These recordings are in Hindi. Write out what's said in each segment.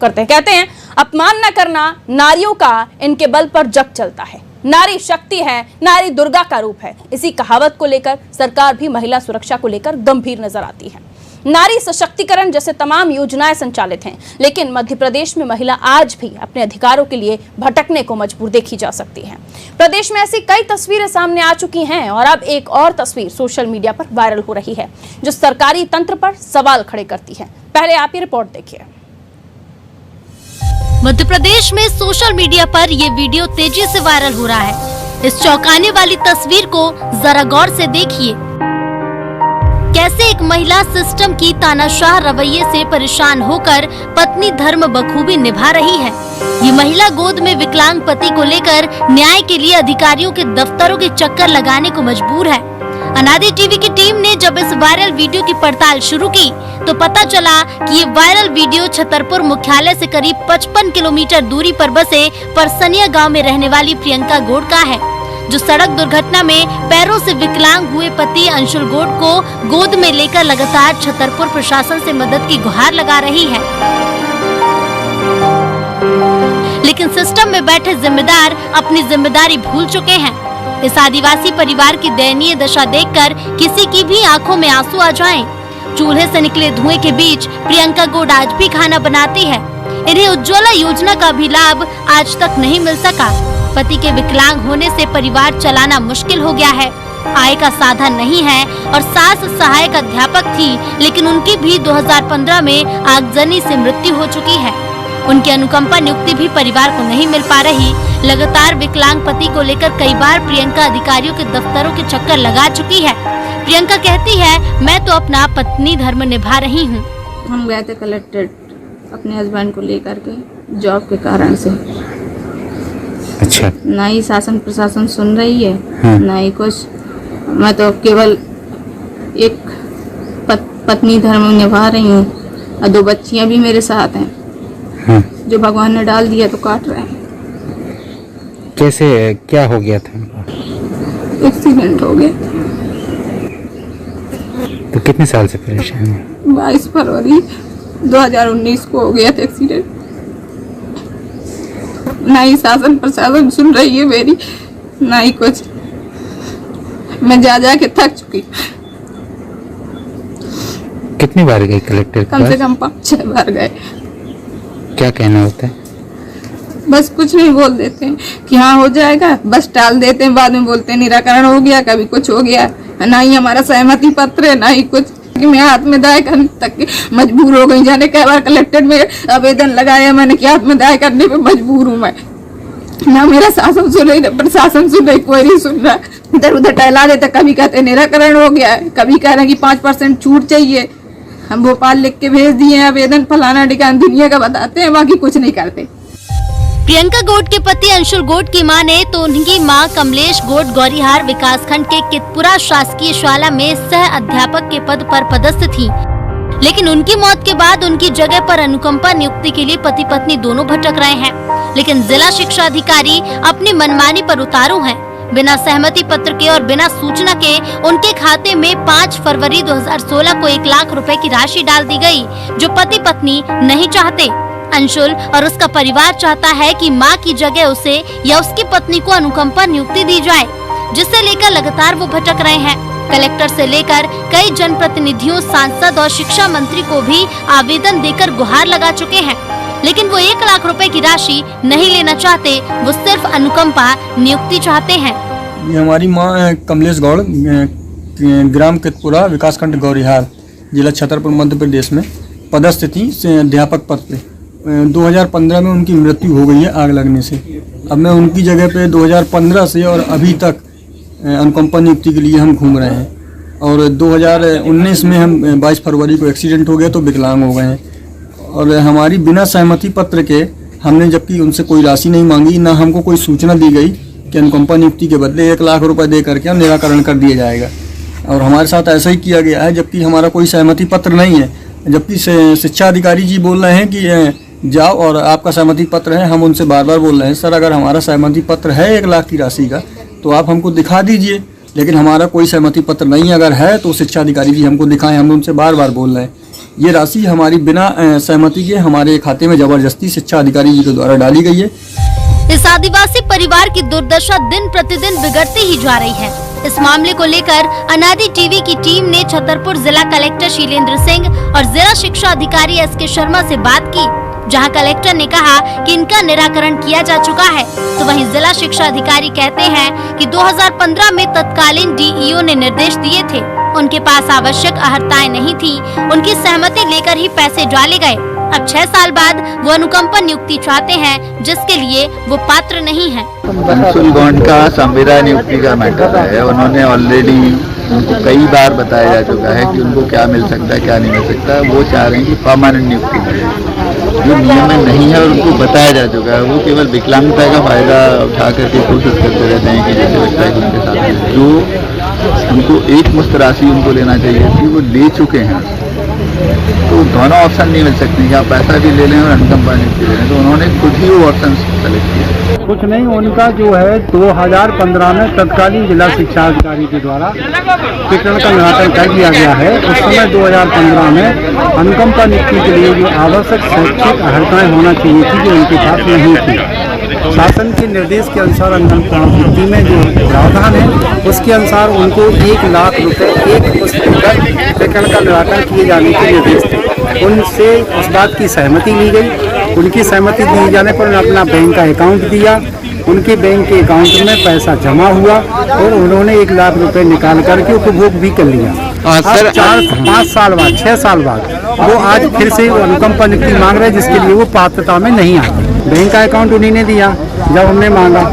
करते हैं। कहते हैं अपमान न करना नारियों का इनके बल पर जग चलता है। नारी शक्ति है, नारी दुर्गा का रूप है। इसी कहावत को लेकर सरकार भी महिला सुरक्षा को लेकर गंभीर नजर आती है। नारी सशक्तिकरण जैसे तमाम योजनाएं संचालित हैं, लेकिन मध्य प्रदेश में महिला आज भी अपने अधिकारों के लिए भटकने को मजबूर देखी जा सकती है। प्रदेश में ऐसी कई तस्वीरें सामने आ चुकी हैं और अब एक और तस्वीर सोशल मीडिया पर वायरल हो रही है, जो सरकारी तंत्र पर सवाल खड़े करती है। पहले आप ये रिपोर्ट देखिए। मध्य प्रदेश में सोशल मीडिया पर ये वीडियो तेजी से वायरल हो रहा है। इस चौंकाने वाली तस्वीर को जरा गौर से देखिए। कैसे एक महिला सिस्टम की तानाशाह रवैये से परेशान होकर पत्नी धर्म बखूबी निभा रही है। ये महिला गोद में विकलांग पति को लेकर न्याय के लिए अधिकारियों के दफ्तरों के चक्कर लगाने को मजबूर है। अनादि टीवी की टीम ने जब इस वायरल वीडियो की पड़ताल शुरू की तो पता चला कि ये वायरल वीडियो छतरपुर मुख्यालय से करीब 55 किलोमीटर दूरी पर बसे परसनिया गांव में रहने वाली प्रियंका गौड़ का है, जो सड़क दुर्घटना में पैरों से विकलांग हुए पति अंशुल गौड़ को गोद में लेकर लगातार छतरपुर प्रशासन से मदद की गुहार लगा रही है। लेकिन सिस्टम में बैठे जिम्मेदार अपनी जिम्मेदारी भूल चुके हैं। इस आदिवासी परिवार की दयनीय दशा देखकर किसी की भी आंखों में आंसू आ जाएं। चूल्हे से निकले धुएं के बीच प्रियंका गौड़ आज भी खाना बनाती है। इन्हें उज्ज्वला योजना का भी लाभ आज तक नहीं मिल सका। पति के विकलांग होने से परिवार चलाना मुश्किल हो गया है। आय का साधन नहीं है और सास सहायक अध्यापक थी, लेकिन उनकी भी 2015 में आगजनी से मृत्यु हो चुकी है। उनकी अनुकंपा नियुक्ति भी परिवार को नहीं मिल पा रही। लगातार विकलांग पति को लेकर कई बार प्रियंका अधिकारियों के दफ्तरों के चक्कर लगा चुकी है। प्रियंका कहती है, मैं तो अपना पत्नी धर्म निभा रही हूँ। हम गए थे कलेक्ट्रेट अपने हस्बैंड को लेकर के जॉब के कारण से। अच्छा। ना ही शासन प्रशासन सुन रही है, ना ही कुछ। मैं तो केवल एक पत्नी धर्म निभा रही हूँ और 2 बच्चियाँ भी मेरे साथ हैं, जो भगवान ने डाल दिया तो काट रहे हैं। कैसे, क्या हो गया था? एक्सीडेंट हो गया। तो कितने साल से परेशान है? 22 फरवरी 2019 को हो गया था एक्सीडेंट। ना ही शासन प्रशासन सुन रही है मेरी, ना ही कुछ। मैं जा के थक चुकी। कितनी बार गई कलेक्टर के पास? कम से कम 5-6 बार गए। क्या कहना होता है? बस कुछ नहीं बोल देते हैं कि हाँ हो जाएगा, बस टाल देते हैं। बाद में बोलते हैं निराकरण हो गया, कभी कुछ हो गया। ना ही हमारा सहमति पत्र है, ना ही कुछ। कि मैं आत्मदाय करने तक मजबूर हो गई। जाने कई बार कलेक्टर में आवेदन लगाया मैंने कि आत्मदाय करने पे मजबूर हूँ मैं। ना मेरा शासन सुन रही, ना प्रशासन सुन रही, कोई नहीं सुन रहा। इधर उधर टहला देते। कभी कहते निराकरण हो गया है, कभी कह रहे हैं कि 5% छूट चाहिए। हम भोपाल लिख के भेज दिए आवेदन, फलाना ढिकाना दुनिया का बताते हैं, बाकी कुछ नहीं करते। प्रियंका गौड़ के पति अंशुल गौड़ की माने तो उनकी मां कमलेश गौड़ गौरीहार विकासखंड के कितपुरा शासकीय शाला में सह अध्यापक के पद पर पदस्थ थी। लेकिन उनकी मौत के बाद उनकी जगह पर अनुकंपा नियुक्ति के लिए पति पत्नी दोनों भटक रहे हैं। लेकिन जिला शिक्षा अधिकारी अपनी मनमानी पर उतारू हैं। बिना सहमति पत्र के और बिना सूचना के उनके खाते में 5 फरवरी 2016 को 1 लाख रुपए की राशि डाल दी गई, जो पति पत्नी नहीं चाहते। अंशुल और उसका परिवार चाहता है कि मां की जगह उसे या उसकी पत्नी को अनुकंपा नियुक्ति दी जाए, जिसे लेकर लगातार वो भटक रहे हैं। कलेक्टर से लेकर कई जनप्रतिनिधियों, सांसद और शिक्षा मंत्री को भी आवेदन देकर गुहार लगा चुके हैं, लेकिन वो 1 लाख रुपए की राशि नहीं लेना चाहते। वो सिर्फ अनुकंपा नियुक्ति चाहते हैं। ये हमारी माँ कमलेश गौड़ ग्राम कितपुरा विकासखंड गौरीहार जिला छतरपुर मध्य प्रदेश में पदस्थ थी अध्यापक पद पे। 2015 में उनकी मृत्यु हो गई है आग लगने से। अब मैं उनकी जगह पे 2015 से और अभी तक अनुकंपा नियुक्ति के लिए हम घूम रहे हैं। और 2019 में हम 22 फरवरी को एक्सीडेंट हो गया तो विकलांग हो गए हैं। और हमारी बिना सहमति पत्र के हमने जबकि उनसे कोई राशि नहीं मांगी, ना हमको कोई सूचना दी गई कि अनुकंपा नियुक्ति के बदले 1 लाख रुपए दे करके निराकरण कर दिया जाएगा। और हमारे साथ ऐसा ही किया गया है, जबकि हमारा कोई सहमति पत्र नहीं है। जबकि शिक्षा अधिकारी जी बोल रहे हैं कि जाओ और आपका सहमति पत्र है। हम उनसे बार बार बोल रहे हैं, सर अगर हमारा सहमति पत्र है 1 लाख की राशि का तो आप हमको दिखा दीजिए, लेकिन हमारा कोई सहमति पत्र नहीं अगर है तो शिक्षा अधिकारी जी हमको दिखाएं। हम उनसे बार बार बोल रहे हैं, ये राशि हमारी बिना सहमति के हमारे खाते में जबरदस्ती शिक्षा अधिकारी जी के द्वारा डाली गई है। इस आदिवासी परिवार की दुर्दशा दिन प्रतिदिन बिगड़ती ही जा रही है। इस मामले को लेकर अनादि टीवी की टीम ने छतरपुर जिला कलेक्टर शीलेंद्र सिंह और जिला शिक्षा अधिकारी एस के शर्मा से बात की, जहां कलेक्टर ने कहा कि इनका निराकरण किया जा चुका है, तो वहीं जिला शिक्षा अधिकारी कहते हैं कि 2015 में तत्कालीन डीईओ ने निर्देश दिए थे, उनके पास आवश्यक अर्हताएं नहीं थी, उनकी सहमति लेकर ही पैसे डाले गए। अब 6 साल बाद वो अनुकंपा नियुक्ति चाहते हैं, जिसके लिए वो पात्र नहीं है। अंशुल गौंड का संविदा नियुक्ति का मैटर है। उन्होंने ऑलरेडी उनको कई बार बताया जा चुका है कि उनको क्या मिल सकता है क्या नहीं मिल सकता। वो चाह रहे हैं कि परमानेंट नियुक्ति मिले, जो नियम में नहीं है और उनको बताया जा चुका है। वो केवल विकलांगता का फायदा उठा करके कोशिश करते रहते हैं कि जैसे बच्चा है उनके साथ जो उनको एक मुश्त राशि उनको लेना चाहिए थी वो ले चुके हैं। तो दोनों ऑप्शन नहीं मिल सकते कि आप पैसा भी ले लें और अनुकंपा नियुक्ति ले लें, तो उन्होंने खुद ही वो ऑप्शन सेलेक्ट किया। कुछ नहीं, उनका जो है 2015 में तत्कालीन जिला शिक्षा अधिकारी के द्वारा प्रकरण का निराकरण कर दिया गया है। उस समय 2015 में अनुकंपा नियुक्ति के लिए जो आवश्यक शैक्षिक अर्हताएं होना चाहिए थी जो उनके पास नहीं थी। शासन के निर्देश के अनुसार अनुकंपा नियुक्ति में जो प्रावधान है उसके अनुसार उनको 1 लाख रुपए एक मुश्त देकर प्रकरण का निराकरण किए जाने के निर्देश थे। उनसे उस बात की सहमति ली गई। उनकी सहमति दिए जाने पर उन्होंने अपना बैंक का अकाउंट दिया। उनके बैंक के अकाउंट में पैसा जमा हुआ और उन्होंने 1 लाख रुपए निकाल करके उपभोग भी कर लिया। सर 4-5 साल बाद 6 साल बाद वो आज फिर से अनुकंपा नियुक्ति मांग रहे हैं, जिसके लिए वो पात्रता में नहीं आते। बैंक का अकाउंट उन्हीं ने दिया जब हमने मांगा,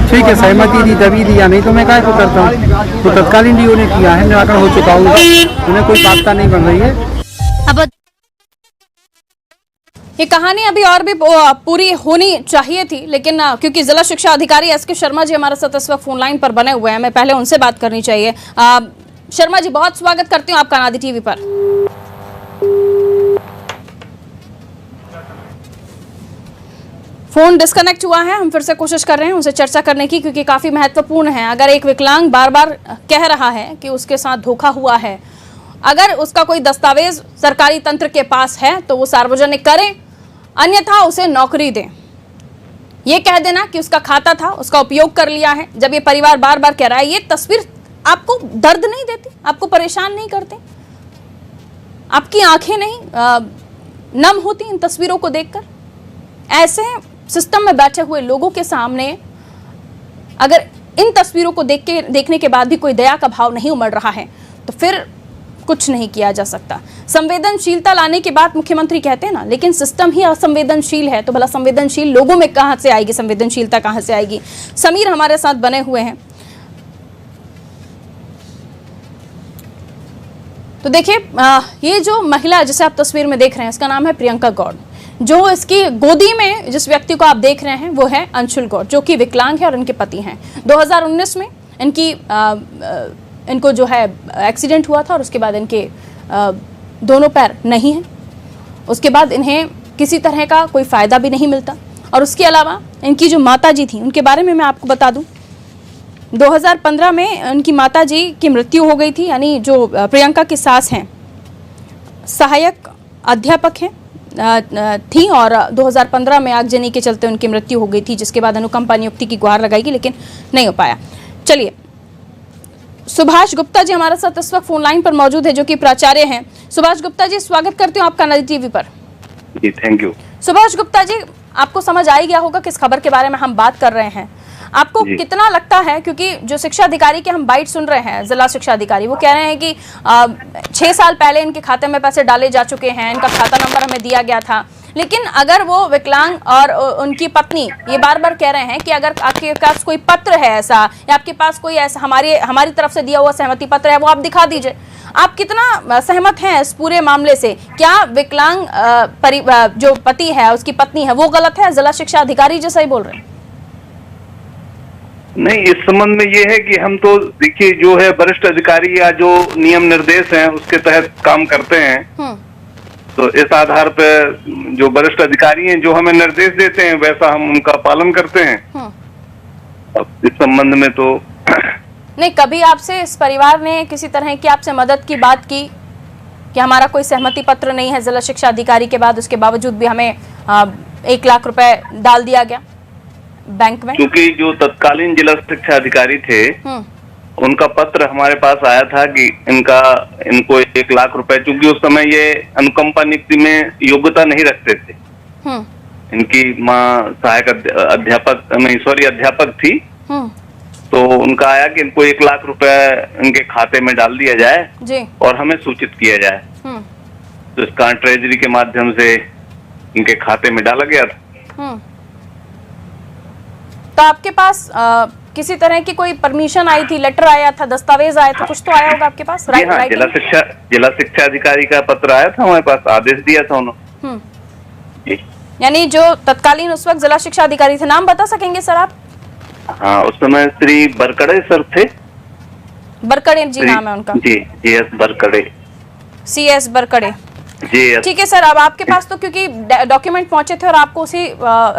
ठीक है, सहमति दी तभी दिया, नहीं तो मैं क्या करता हूँ। तो तत्कालीन डीओ ने किया है, निराकरण हो चुका होगा, उन्हें कोई पात्रता नहीं बन रही है। अब ये कहानी अभी और भी पूरी होनी चाहिए थी, लेकिन क्योंकि जिला शिक्षा अधिकारी एस के शर्मा जी हमारे साथ इस वक्त फोन लाइन पर बने हुए हैं, मैं पहले उनसे बात करनी चाहिए। शर्मा जी, बहुत स्वागत करती हूँ आपका अनादि टीवी पर। फोन डिस्कनेक्ट हुआ है, हम फिर से कोशिश कर रहे हैं उनसे चर्चा करने की, क्योंकि काफी महत्वपूर्ण है। अगर एक विकलांग बार बार कह रहा है कि उसके साथ धोखा हुआ है, अगर उसका कोई दस्तावेज सरकारी तंत्र के पास है तो वो सार्वजनिक करें, अन्यथा उसे नौकरी दें। ये कह देना कि उसका खाता था, उसका उपयोग कर लिया है। जब ये परिवार बार बार कह रहा है, ये तस्वीर आपको दर्द नहीं देती, आपको परेशान नहीं करते, आपकी आंखें नहीं नम होती इन तस्वीरों को देखकर? ऐसे सिस्टम में बैठे हुए लोगों के सामने अगर इन तस्वीरों को देखने के बाद भी कोई दया का भाव नहीं उमड़ रहा है तो फिर कुछ नहीं किया जा सकता। संवेदनशीलता लाने की बात मुख्यमंत्री कहते हैं ना, लेकिन सिस्टम ही असंवेदनशील है, तो भला संवेदनशील लोगों में कहां से आएगी, संवेदनशीलता कहां से आएगी? समीर हमारे साथ बने हुए हैं। तो देखिए, ये जो महिला जिसे आप तस्वीर में देख रहे हैं, इसका नाम है प्रियंका गौड़। जो इसकी गोदी में जिस व्यक्ति को आप देख रहे हैं वो है अंशुल गौड़, जो कि विकलांग है और इनके पति हैं। 2019 में इनको जो है एक्सीडेंट हुआ था और उसके बाद इनके दोनों पैर नहीं हैं। उसके बाद इन्हें किसी तरह का कोई फ़ायदा भी नहीं मिलता। और उसके अलावा इनकी जो माताजी थी, उनके बारे में मैं आपको बता दूं, 2015 में उनकी माताजी की मृत्यु हो गई थी। यानी जो प्रियंका की सास हैं, सहायक अध्यापक हैं थी, और 2015 में आगजनी के चलते उनकी मृत्यु हो गई थी, जिसके बाद अनुकंपा नियुक्ति की गुहार लगाई गई, लेकिन नहीं हो पाया। चलिए, सुभाष गुप्ता जी हमारे साथ इस वक्त फोन लाइन पर मौजूद है, जो कि प्राचार्य हैं। सुभाष गुप्ता जी, स्वागत करती हूँ आपका अनादि टीवी पर। जी, थैंक यू। सुभाष गुप्ता जी, आपको समझ आ ही गया होगा किस खबर के बारे में हम बात कर रहे हैं। आपको कितना लगता है, क्योंकि जो शिक्षा अधिकारी के हम बाइट सुन रहे हैं, जिला शिक्षा अधिकारी, वो कह रहे हैं कि 6 साल पहले इनके खाते में पैसे डाले जा चुके हैं, इनका खाता नंबर हमें दिया गया था, लेकिन अगर वो विकलांग और उनकी पत्नी ये बार बार कह रहे हैं कि अगर आपके पास कोई पत्र है ऐसा, या आपके पास कोई ऐसा हमारी तरफ से दिया हुआ सहमति पत्र है, वो आप दिखा दीजिए। आप कितना सहमत हैं इस पूरे मामले से? क्या विकलांग जो पति है, उसकी पत्नी है, वो गलत है? जिला शिक्षा अधिकारी जैसा ही बोल रहे हैं? नहीं, इस संबंध में ये है कि हम तो देखिए, जो है वरिष्ठ अधिकारी या जो नियम निर्देश हैं उसके तहत काम करते हैं। तो इस आधार पर जो वरिष्ठ अधिकारी हैं, जो हमें निर्देश देते हैं, वैसा हम उनका पालन करते हैं। अब इस संबंध में तो नहीं, कभी आपसे इस परिवार ने किसी तरह की आपसे मदद की बात की कि हमारा कोई सहमति पत्र नहीं है जिला शिक्षा अधिकारी के बाद, उसके बावजूद भी हमें 1 लाख रुपए डाल दिया गया बैंक में? क्योंकि जो तत्कालीन जिला शिक्षा अधिकारी थे उनका पत्र हमारे पास आया था कि इनको 1 लाख रुपए, क्योंकि उस समय ये अनुकंपा नियुक्ति में योग्यता नहीं रखते थे। इनकी माँ सहायक अध्यापक थी, तो उनका आया कि इनको 1 लाख रुपए इनके खाते में डाल दिया जाए जी, और हमें सूचित किया जाए। तो इसका ट्रेजरी के माध्यम से इनके खाते में डाला गया था। तो आपके पास किसी तरह की कोई परमिशन आई थी, लेटर आया था, दस्तावेज आया था, कुछ तो आया होगा आपके पास? हाँ, जिला शिक्षा अधिकारी का पत्र आया था हमारे पास, आदेश दिया था उन्होंने। यानी जो तत्कालीन उस वक्त जिला शिक्षा अधिकारी थे, नाम बता सकेंगे सर आप? हाँ, उस समय श्री बरकड़े सर थे। बरकड़े जी नाम है उनका? जी, CS बरकड़े। CS बरकड़े, जी। ठीक है सर। अब आपके पास तो क्योंकि डॉक्यूमेंट पहुंचे थे और आपको उसी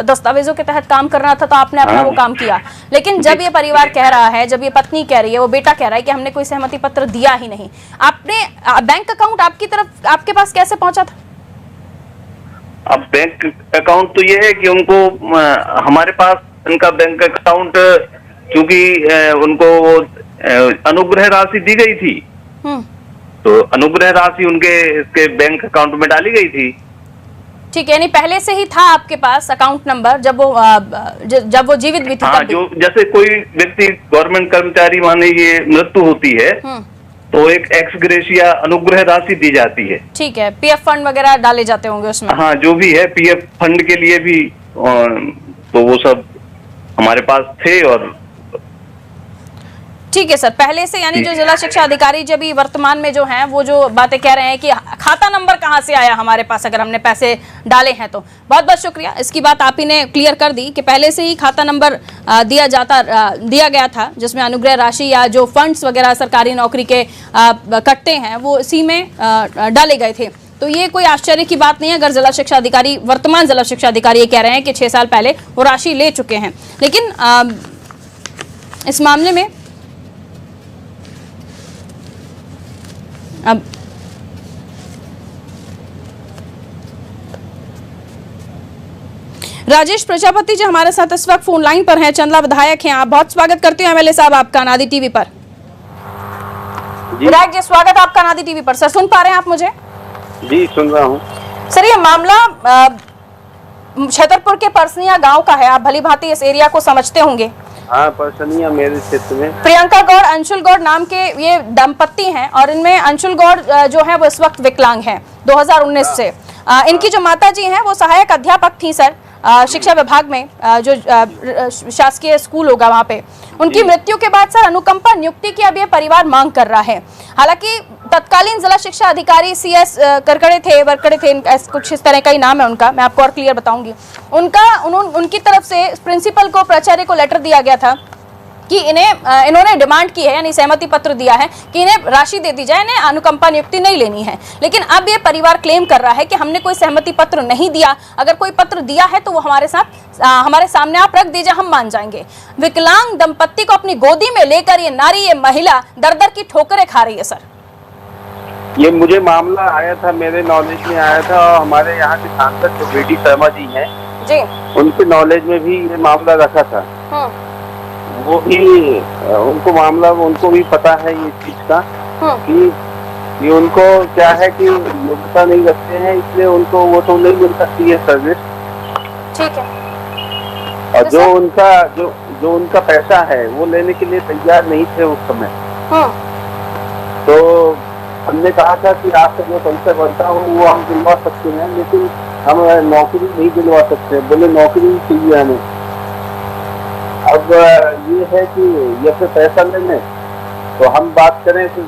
दस्तावेजों के तहत काम करना था, तो आपने अपना वो काम किया। लेकिन जब ये परिवार कह रहा है, जब ये पत्नी कह रही है, वो बेटा कह रहा है कि हमने कोई सहमति पत्र दिया ही नहीं, आपने बैंक अकाउंट आपके पास कैसे पहुंचा था? अब बैंक अकाउंट तो ये है कि उनको हमारे पास इनका बैंक अकाउंट, क्योंकि उनको अनुग्रह राशि दी गई थी, तो अनुग्रह राशि उनके इसके बैंक अकाउंट में डाली गई थी। ठीक है, यानी पहले से ही था आपके पास अकाउंट नंबर जब वो जीवित भी थी? हाँ, जो जैसे कोई व्यक्ति गवर्नमेंट कर्मचारी माने ये मृत्यु होती है तो एक एक्स ग्रेशिया अनुग्रह राशि दी जाती है। ठीक है, PF फंड वगैरह डाले जाते होंगे उसमें? हाँ, जो भी है PF फंड के लिए भी, तो वो सब हमारे पास थे। और ठीक है सर, पहले से यानी जो जिला शिक्षा अधिकारी जब वर्तमान में जो हैं वो जो बातें कह रहे हैं कि खाता नंबर कहां से आया हमारे पास अगर हमने पैसे डाले हैं, तो बहुत बहुत शुक्रिया, इसकी बात आप ही ने क्लियर कर दी कि पहले से ही खाता नंबर दिया गया था जिसमें अनुग्रह राशि या जो फंड्स वगैरह सरकारी नौकरी के कटते हैं वो इसी में डाले गए थे। तो ये कोई आश्चर्य की बात नहीं है अगर जिला शिक्षा अधिकारी, वर्तमान जिला शिक्षा अधिकारी ये कह रहे हैं कि 6 साल पहले वो राशि ले चुके हैं। लेकिन इस मामले में अब राजेश प्रजापति जी हमारे साथ इस वक्त फोन लाइन पर हैं, चंदला विधायक हैं। आप, बहुत स्वागत करते हैं MLA साहब आपका नादी टीवी पर। विधायक जी, स्वागत आपका नादी टीवी पर। सर, सुन पा रहे हैं आप मुझे? जी, सुन रहा हूँ। सर, ये मामला छतरपुर के परसनिया गांव का है, आप भली भांति इस एरिया को समझते होंगे। हाँ, परसनिया मेरे क्षेत्र में। प्रियंका गौड़, अंशुल गौड़ नाम के ये दंपत्ति हैं और इनमें अंशुल गौड़ जो है वो इस वक्त विकलांग हैं 2019 से। इनकी जो माता जी हैं वो सहायक अध्यापक थी सर शिक्षा विभाग में, जो शासकीय स्कूल होगा वहाँ पे। उनकी मृत्यु के बाद सर अनुकंपा नियुक्ति की अब ये परिवार मांग कर रहा है। हालांकि तत्कालीन जिला शिक्षा अधिकारी CS बरकड़े थे, कुछ इस तरह का ही नाम है उनका, मैं आपको और क्लियर बताऊंगी। उनकी तरफ से प्रिंसिपल को, प्राचार्य को लेटर दिया गया था कि इन्होंने डिमांड की है, यानी सहमति पत्र दिया है कि इन्हें राशि दे दी जाए, इन्हें अनुकंपा नियुक्ति नहीं लेनी है। लेकिन अब ये परिवार क्लेम कर रहा है कि हमने कोई सहमति पत्र नहीं दिया, अगर कोई पत्र दिया है तो वो हमारे सामने आप रख दीजिए, हम मान जाएंगे। विकलांग दंपत्ति को अपनी गोदी में लेकर ये नारी, ये महिला दर की ठोकरें खा रही है सर। ये मुझे मामला आया था, मेरे नॉलेज में आया था, और हमारे यहाँ के सांसद जो BD शर्मा जी हैं जी, उनके नॉलेज में भी ये मामला रखा था। वो भी उनको भी पता है ये चीज का कि उनको क्या है कि योग्यता नहीं रखते हैं, इसलिए उनको वो तो नहीं मिल सकती है सर्विस। ठीक है। और जो उनका पैसा है वो लेने के लिए तैयार नहीं थे उस समय। तो हमने कहा था कि आपसे जो पैसा बनता हो वो हम दिलवा सकते हैं, लेकिन हम नौकरी नहीं दिलवा सकते। बोले नौकरी चाहिए हमें। अब ये है कि ये फिर पैसा लेने तो हम बात करें तो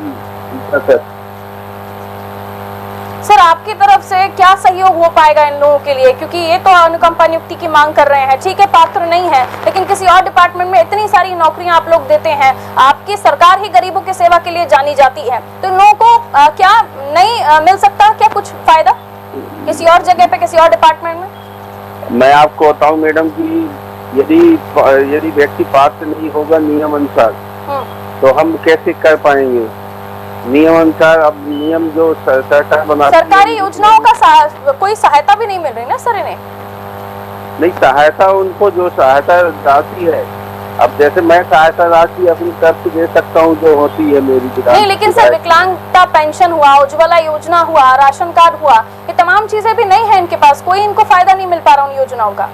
सर आपकी तरफ से क्या सहयोग हो पाएगा इन लोगों के लिए, क्योंकि ये तो अनुकंपा नियुक्ति की मांग कर रहे हैं, ठीक है पात्र नहीं है, लेकिन किसी और डिपार्टमेंट में इतनी सारी नौकरियां आप लोग देते हैं, आपकी सरकार ही गरीबों की सेवा के लिए जानी जाती है, तो इन लोगों को क्या नहीं मिल सकता क्या कुछ फायदा किसी और जगह पे, किसी और डिपार्टमेंट में? मैं आपको बताऊं मैडम की यदि व्यक्ति पात्र नहीं होगा नियम अनुसार तो हम कैसे कर पाएंगे। नियमानुसार अब नियम जो सरकार बनाती है, सरकारी योजनाओं का कोई सहायता भी नहीं मिल रही ना सर इन्हें? नहीं, सहायता उनको जो सहायता राशि है, अब जैसे मैं सहायता राशि अपनी तरफ से दे सकता हूँ जो होती है मेरी नहीं, लेकिन सर विकलांगता पेंशन हुआ, उज्ज्वला योजना हुआ, राशन कार्ड हुआ, ये तमाम चीजें भी नहीं है इनके पास, कोई इनको फायदा नहीं मिल पा रहा उन योजनाओं का।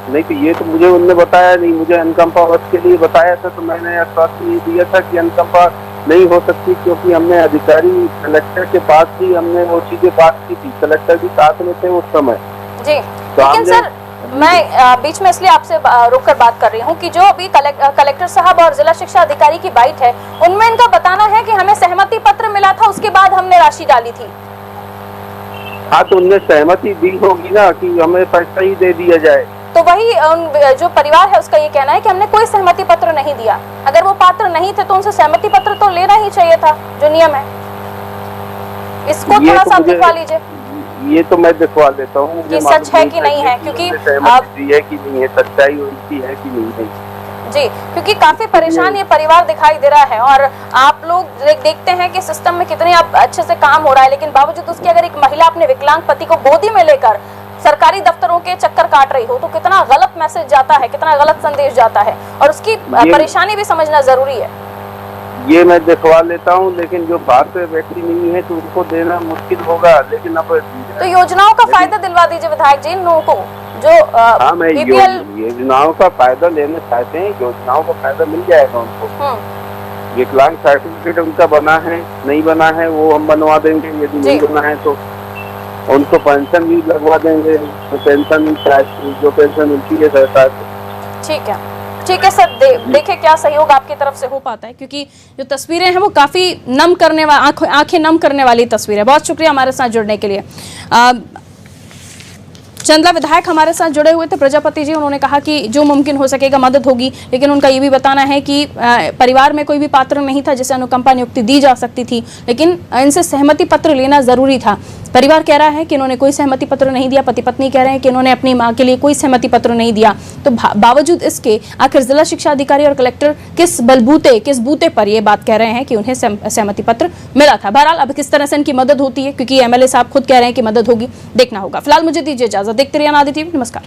नहीं, तो ये तो मुझे उनने बताया नहीं, मुझे अनुकंपा वर्ष के लिए बताया था, तो मैंने आश्वासन ये दिया था कि अनुकंपा नहीं हो सकती, क्योंकि हमने अधिकारी कलेक्टर के पास भी हमने वो चीजें बात की थी, कलेक्टर भी साथ में थे उस समय जी। तो लेकिन सर मैं बीच में इसलिए आपसे रोककर बात कर रही हूँ कि जो अभी कलेक्टर साहब और जिला शिक्षा अधिकारी की बाइट है, उनमें इनका बताना है कि हमें सहमति पत्र मिला था, उसके बाद हमने राशि डाली थी। हाँ, तो उनने सहमति दी होगी ना कि हमें पैसा ही दे दिया जाए, तो वही जो परिवार है उसका ये कहना है कि हमने कोई सहमति पत्र नहीं दिया। अगर वो पात्र नहीं थे तो उनसे सहमति पत्र तो लेना ही चाहिए था, जो नियम है। इसको थोड़ा सा दिखवा लीजिए। ये तो मैं दिखवा देता हूँ कि सच है कि नहीं है, क्योंकि सहमति है कि नहीं है, सच्चाई उनकी है कि नहीं है जी, क्योंकि काफी परेशान ये परिवार दिखाई दे रहा है और आप लोग देखते हैं कि सिस्टम में कितने अच्छे से काम हो रहा है, लेकिन बावजूद उसके अगर एक महिला अपने विकलांग पति को गोदी में लेकर सरकारी दफ्तरों के चक्कर काट रही हो तो कितना गलत मैसेज जाता है, कितना गलत संदेश जाता है, और उसकी परेशानी भी समझना जरूरी है। ये मैं दिखवा लेता हूँ, लेकिन जो पात्र व्यक्ति नहीं है तो उनको देना मुश्किल होगा। लेकिन अब तो योजनाओं का फायदा दिलवा दीजिए विधायक जी इन लोगों को जो हाँ, मैं योजनाओं का फायदा लेना चाहते हैं, योजनाओं का फायदा मिल जाएगा उनको। विकलांग सर्टिफिकेट उनका बना है, नहीं बना है वो हम बनवा देंगे, यदि नहीं बना है तो उनको पेंशन भी लगवा देंगे, तो पेंशन जो पेंशन मिलती है सरकार को। ठीक है सर, देखें क्या सहयोग आपकी तरफ से हो पाता है, क्योंकि जो तस्वीरें हैं वो काफी नम करने वाली, आंखें नम करने वाली तस्वीर है। बहुत शुक्रिया हमारे साथ जुड़ने के लिए। चंदला विधायक हमारे साथ जुड़े हुए थे, प्रजापति जी, उन्होंने कहा कि जो मुमकिन हो सकेगा मदद होगी, लेकिन उनका ये भी बताना है कि परिवार में कोई भी पात्र नहीं था जिसे अनुकंपा नियुक्ति दी जा सकती थी, लेकिन इनसे सहमति पत्र लेना जरूरी था। परिवार कह रहा है कि इन्होंने कोई सहमति पत्र नहीं दिया, पति पत्नी कह रहे हैं कि इन्होंने अपनी मां के लिए कोई सहमति पत्र नहीं दिया। तो बावजूद इसके आखिर जिला शिक्षा अधिकारी और कलेक्टर किस बूते पर ये बात कह रहे हैं कि उन्हें सहमति पत्र मिला था। बहरहाल अब किस तरह से इनकी मदद होती है, क्योंकि एमएलए साहब खुद कह रहे हैं कि मदद होगी, देखना होगा। फिलहाल मुझे दीजिए इजाजत, देखते रहिए अनादि टीवी। नमस्कार।